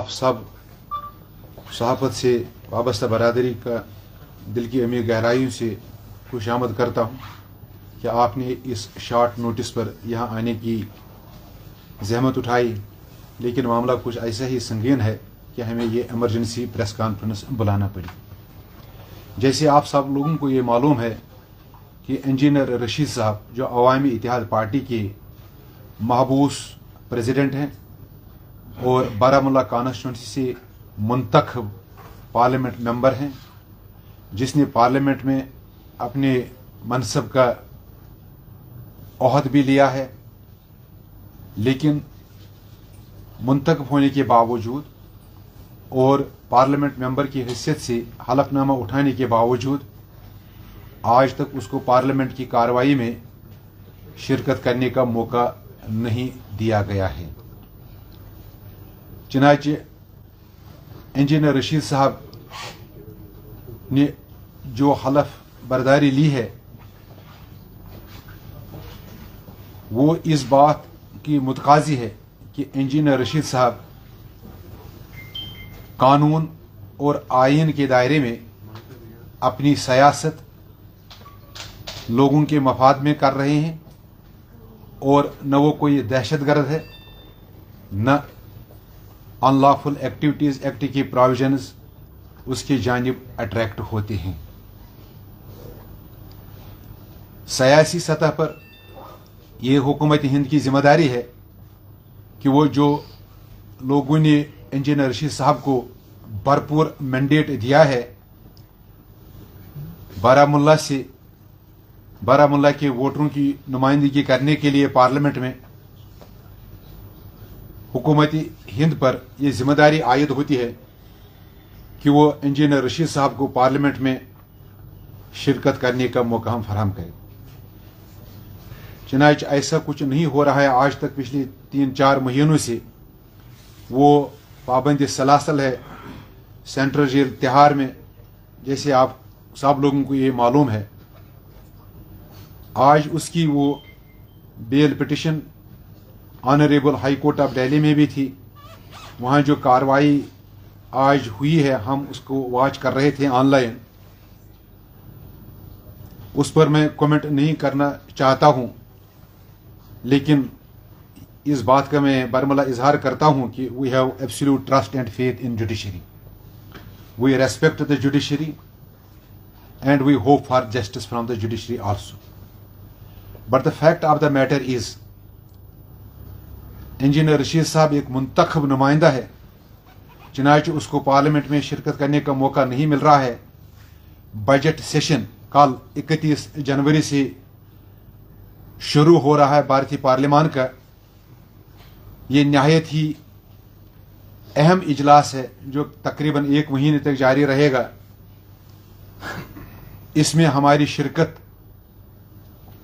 आप सब सहाफत से वाबस्ता बरादरी का दिल की अमीर गहराइयों से खुशामद करता हूँ कि आपने इस शॉर्ट नोटिस पर यहाँ आने की जहमत उठाई, लेकिन मामला कुछ ऐसा ही संगीन है कि हमें ये इमरजेंसी प्रेस कॉन्फ्रेंस बुलाना पड़ी। जैसे आप सब लोगों को ये मालूम है कि इंजीनियर रशीद साहब जो अवामी इत्तेहाद पार्टी के महबूस प्रेसिडेंट हैं और बारामूला कॉन्स्टिट्यूंसी से मुंतखब पार्लियामेंट मेंबर हैं, जिसने पार्लियामेंट में अपने मनसब का ओहद भी लिया है, लेकिन मुंतखब होने के बावजूद और पार्लियामेंट मेंबर की हैसियत से हलफनामा उठाने के बावजूद आज तक उसको पार्लियामेंट की कार्रवाई में शिरकत करने का मौका नहीं दिया गया है। चुनांचे इंजीनियर रशीद साहब ने जो हलफ बर्दारी ली है वो इस बात की मुतकाजी है कि इंजीनियर रशीद साहब कानून और आइन के दायरे में अपनी सियासत लोगों के मफाद में कर रहे हैं और न वो कोई दहशतगर्द है, न अनलॉफुल एक्टिविटीज़ एक्ट की प्रोविजंस उसकी जानिब अट्रैक्ट होते हैं। सियासी सतह पर यह हुकूमत हिंद की जिम्मेदारी है कि वो जो लोगों ने इंजीनियर रशीद साहब को भरपूर मैंडेट दिया है बारामूला के वोटरों की नुमाइंदगी करने के लिए पार्लियामेंट में, हुकूमती हिंद पर यह जिम्मेदारी आयद होती है कि वो इंजीनियर रशीद साहब को पार्लियामेंट में शिरकत करने का मौका हम फराहम करें। चुनांचे ऐसा कुछ नहीं हो रहा है आज तक। पिछले 3-4 महीनों से वो पाबंदी सलासल है सेंट्रल जेल तिहाड़ में, जैसे आप सब लोगों को ये मालूम है। आज उसकी वो bail petition honourable high court of Delhi में भी थी। वहाँ जो कार्रवाई आज हुई है हम उसको वॉच कर रहे थे ऑनलाइन, उस पर मैं कमेंट नहीं करना चाहता हूँ, लेकिन इस बात का मैं बरमला इजहार करता हूँ कि we have absolute trust and faith in judiciary, we respect the judiciary and we hope for justice from the judiciary also. But the fact of the matter is engineer Rashid sahab एक मुंतखब नुमाइंदा है, चुनांचे उसको पार्लियामेंट में शिरकत करने का मौका नहीं मिल रहा है। बजट सेशन कल 31 जनवरी से शुरू हो रहा है भारतीय पार्लियामान का। ये नहायत ही अहम इजलास है जो तकरीबन 1 महीने तक जारी रहेगा। इसमें हमारी शिरकत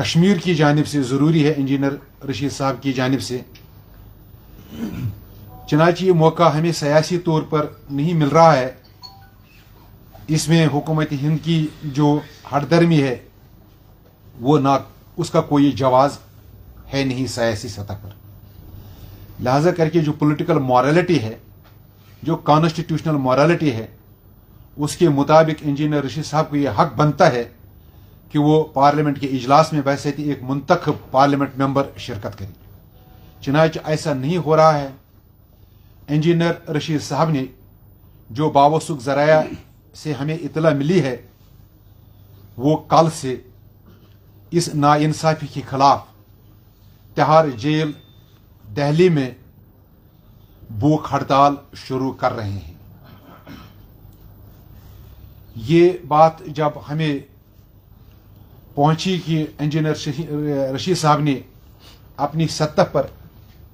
कश्मीर की जानिब से ज़रूरी है, इंजीनियर रशीद साहब की जानिब से। चुनांचे ये मौका हमें सियासी तौर पर नहीं मिल रहा है। इसमें हुकूमत हिंद की जो हठधर्मी है वो ना उसका कोई जवाज है नहीं सियासी सतह पर। लिहाजा करके जो पॉलिटिकल मॉरलिटी है, जो कॉन्स्टिट्यूशनल मॉरलिटी है, उसके मुताबिक इंजीनियर रशीद साहब को यह हक बनता है कि वो पार्लियामेंट के इजलास में बैसे एक मुंतखब पार्लियामेंट मेंबर शिरकत करे। चुनांचे ऐसा नहीं हो रहा है। इंजीनियर रशीद साहब ने जो बावसूख ज़राया से हमें इतला मिली है वो कल से इस नाइंसाफी के खिलाफ तिहाड़ जेल दिल्ली में भूख हड़ताल शुरू कर रहे हैं। ये बात जब हमें पहुंची कि इंजीनियर रशीद साहब ने अपनी सतह पर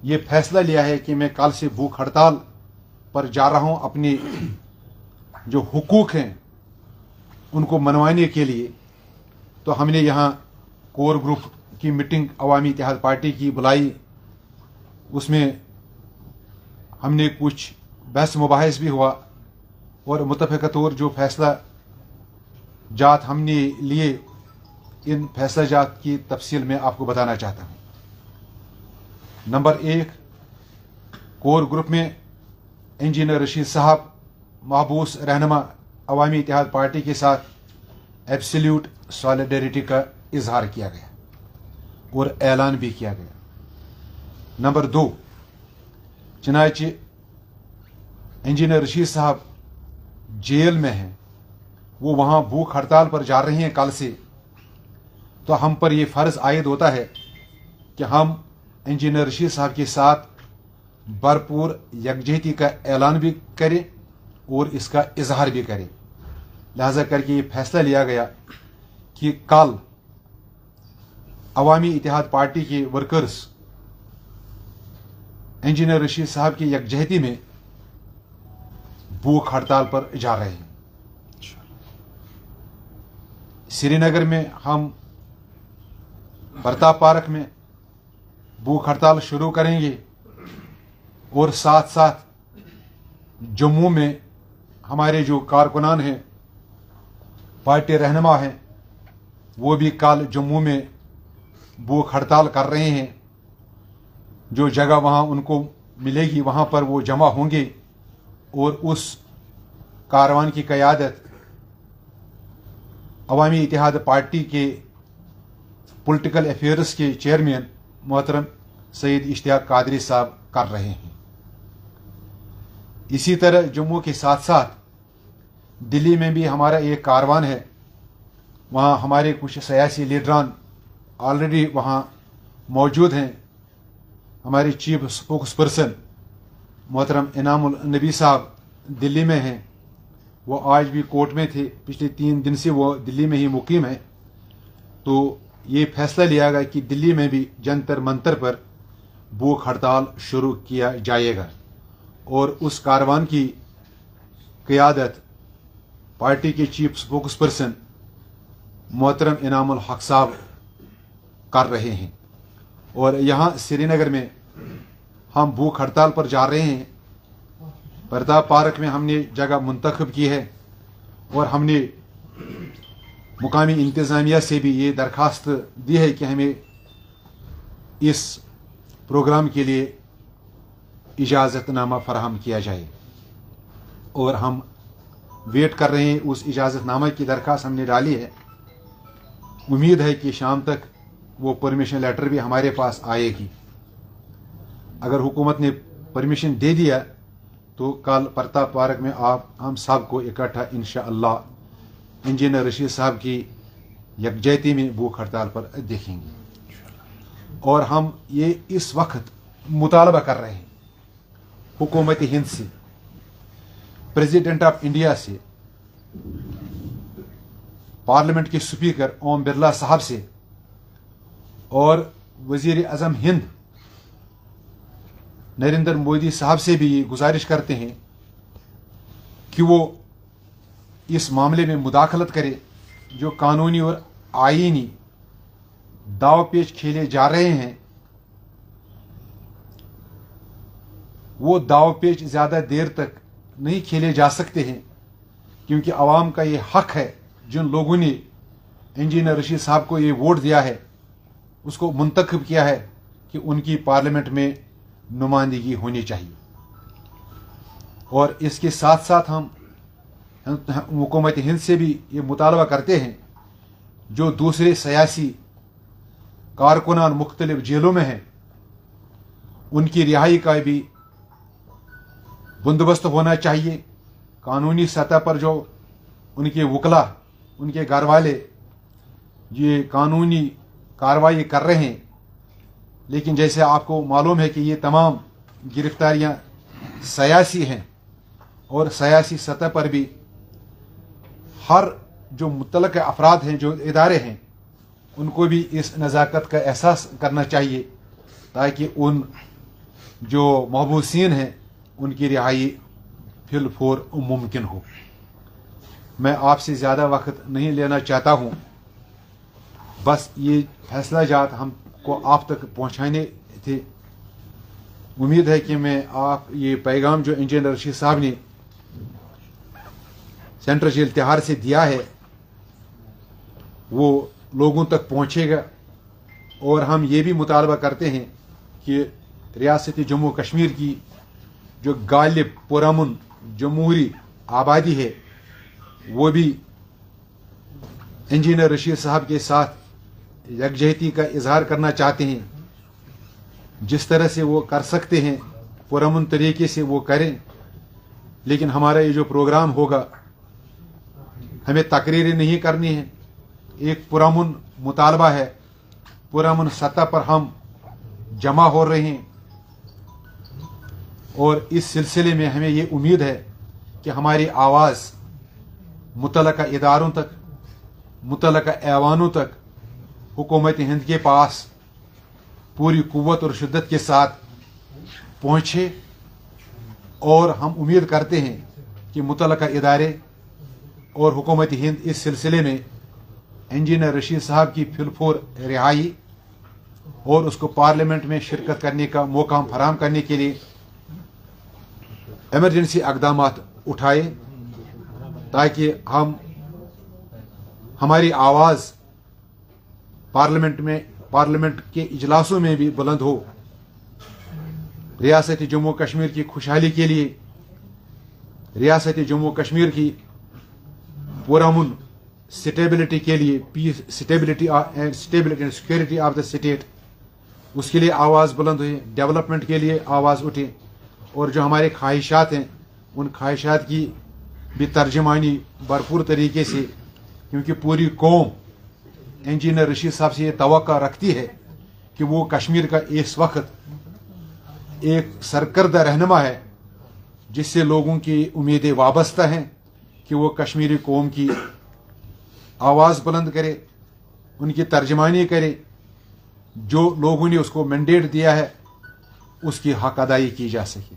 यह फैसला लिया है कि मैं कल से भूख हड़ताल पर जा रहा हूं अपने जो हुकूक हैं उनको मनवाने के लिए, तो हमने यहाँ कोर ग्रुप की मीटिंग अवामी इत्तेहाद पार्टी की बुलाई। उसमें हमने कुछ बहस मुबाहिस भी हुआ और मुतफ़िक़ा तौर जो फैसला जात हमने लिए, इन फैसला जात की तफसील में आपको बताना चाहता हूँ। नंबर 1, कोर ग्रुप में इंजीनियर रशीद साहब महबूस रहनुमा अवामी इत्तेहाद पार्टी के साथ एब्सोल्यूट सॉलिडरिटी का इजहार किया गया और ऐलान भी किया गया। नंबर 2, चनाचे इंजीनियर रशीद साहब जेल में हैं, वो वहाँ भूख हड़ताल पर जा रही हैं कल से, तो हम पर ये फ़र्ज़ आयद होता है कि हम इंजीनियर रशीद साहब के साथ भरपूर यकजहती का ऐलान भी करें और इसका इजहार भी करें। लिहाजा करके ये फैसला लिया गया कि कल अवामी इत्तेहाद पार्टी के वर्कर्स इंजीनियर रशीद साहब की यकजहती में भूख हड़ताल पर जा रहे हैं। श्रीनगर में हम प्रताप पार्क में भूख हड़ताल शुरू करेंगे और साथ साथ जम्मू में हमारे जो कारकुनान हैं, पार्टी रहनुमा हैं, वो भी कल जम्मू में भूख हड़ताल कर रहे हैं। जो जगह वहाँ उनको मिलेगी वहाँ पर वो जमा होंगे और उस कारवान की क़यादत अवामी इत्तेहाद पार्टी के पॉलिटिकल अफेयर्स के चेयरमैन मोहतरम सैयद इश्तियाक कादरी साहब कर रहे हैं। इसी तरह जम्मू के साथ साथ दिल्ली में भी हमारा एक कारवान है, वहाँ हमारे कुछ सियासी लीडरान ऑलरेडी वहाँ मौजूद हैं। हमारे चीफ स्पोक्स पर्सन मोहतरम इनामुल नबी साहब दिल्ली में हैं, वो आज भी कोर्ट में थे, पिछले 3 दिन से वो दिल्ली में ही मुकीम है। तो ये फैसला लिया गया कि दिल्ली में भी जंतर मंतर पर भूख हड़ताल शुरू किया जाएगा और उस कारवान की क़यादत पार्टी के चीफ स्पोक्स पर्सन मोहतरम इनामुल हक साहब कर रहे हैं। और यहाँ श्रीनगर में हम भूख हड़ताल पर जा रहे हैं। प्रताप पार्क में हमने जगह मुंतखब की है और हमने मुकामी इंतज़ामिया से भी ये दरख्वास्त दी है कि हमें इस प्रोग्राम के लिए इजाज़तनामा फराहम किया जाए और हम वेट कर रहे हैं। उस इजाज़तनामा की दरख्वास्त हमने डाली है। उम्मीद है कि शाम तक वो परमिशन लेटर भी हमारे पास आएगी। अगर हुकूमत ने परमिशन दे दिया तो कल प्रताप पार्क में हम सब को इकट्ठा इंशाअल्लाह इंजीनियर रशीद साहब की यकजहती में भूख हड़ताल पर देखेंगे। और हम ये इस वक्त मुतालबा कर रहे हैं हुकूमत हिंद से, प्रेसिडेंट ऑफ इंडिया से, पार्लियामेंट के स्पीकर ओम बिरला साहब से और वजीर आज़म हिंद नरेंद्र मोदी साहब से भी ये गुजारिश करते हैं कि वो इस मामले में मुदाखलत करे। जो कानूनी और आईनी दाव पेच खेले जा रहे हैं, वो दाव पेच ज़्यादा देर तक नहीं खेले जा सकते हैं, क्योंकि आवाम का ये हक है। जिन लोगों ने इंजीनियर रशीद साहब को ये वोट दिया है, उसको मुंतखब किया है कि उनकी पार्लियामेंट में नुमाइंदगी होनी चाहिए। और इसके साथ साथ हम हुकूमत हिंद से भी ये मुतालबा करते हैं, जो दूसरे सियासी कारकुनान मुख्तलिफ जेलों में हैं, उनकी रिहाई का भी बंदोबस्त होना चाहिए। कानूनी सतह पर जो उनके वकला, उनके घर वाले ये कानूनी कार्रवाई कर रहे हैं, लेकिन जैसे आपको मालूम है कि ये तमाम गिरफ्तारियां सियासी हैं और सियासी सतह पर भी हर जो मुतल्लक़ अफराद हैं, जो इदारे हैं, उनको भी इस नज़ाकत का एहसास करना चाहिए ताकि उन जो महबूसीन हैं उनकी रिहाई फिलफौर मुमकिन हो। मैं आपसे ज़्यादा वक्त नहीं लेना चाहता हूँ, बस ये फैसला जात हमको आप तक पहुँचाने थे। उम्मीद है कि मैं आप ये पैगाम जो इंजीनियर रशीद साहब ने सेंट्रल जेल तिहाड़ से दिया है वो लोगों तक पहुँचेगा। और हम ये भी मुतालबा करते हैं कि रियासती जम्मू कश्मीर की जो गालिब पुरअमन जमहूरी आबादी है वो भी इंजीनियर रशीद साहब के साथ यकजहती का इजहार करना चाहते हैं। जिस तरह से वो कर सकते हैं पुरअमन तरीके से वो करें, लेकिन हमारा ये जो प्रोग्राम होगा हमें तकरीरें नहीं करनी है। एक पुरअमन मुतालबा है, पुरअमन सतह पर हम जमा हो रहे हैं और इस सिलसिले में हमें ये उम्मीद है कि हमारी आवाज़ मुतल्लका इदारों तक, मुतल्लका ऐवानों तक, हुकूमत हिंद के पास पूरी कुव्वत और शिद्दत के साथ पहुँचे। और हम उम्मीद करते हैं कि मुतल्लका इदारे और हुकूमत हिंद इस सिलसिले में इंजीनियर रशीद साहब की फिलफूर रिहाई और उसको पार्लियामेंट में शिरकत करने का मौका फराहम करने के लिए एमरजेंसी इक़दाम उठाए, ताकि हमारी आवाज़ पार्लियामेंट के इजलासों में भी बुलंद हो। रियासत जम्मू कश्मीर की खुशहाली के लिए, रियासत जम्मू कश्मीर की पुरअमन स्टेबिलिटी के लिए, peace stability and security of the state, उसके लिए आवाज़ बुलंद हुई, डेवलपमेंट के लिए आवाज़ उठे और जो हमारे ख्वाहिशात हैं उन ख्वाहिशात की भी तर्जमानी भरपूर तरीके से, क्योंकि पूरी कौम इंजीनियर रशीद साहब से ये तवक्को रखती है कि वो कश्मीर का इस वक्त एक सरकर्दा रहनुमा है जिससे लोगों की उम्मीदें वाबस्ता हैं कि वो कश्मीरी कौम की आवाज़ बुलंद करे, उनकी तर्जमानी करे, जो लोगों ने उसको मैंडेट दिया है उसकी हक अदाई की जा सके।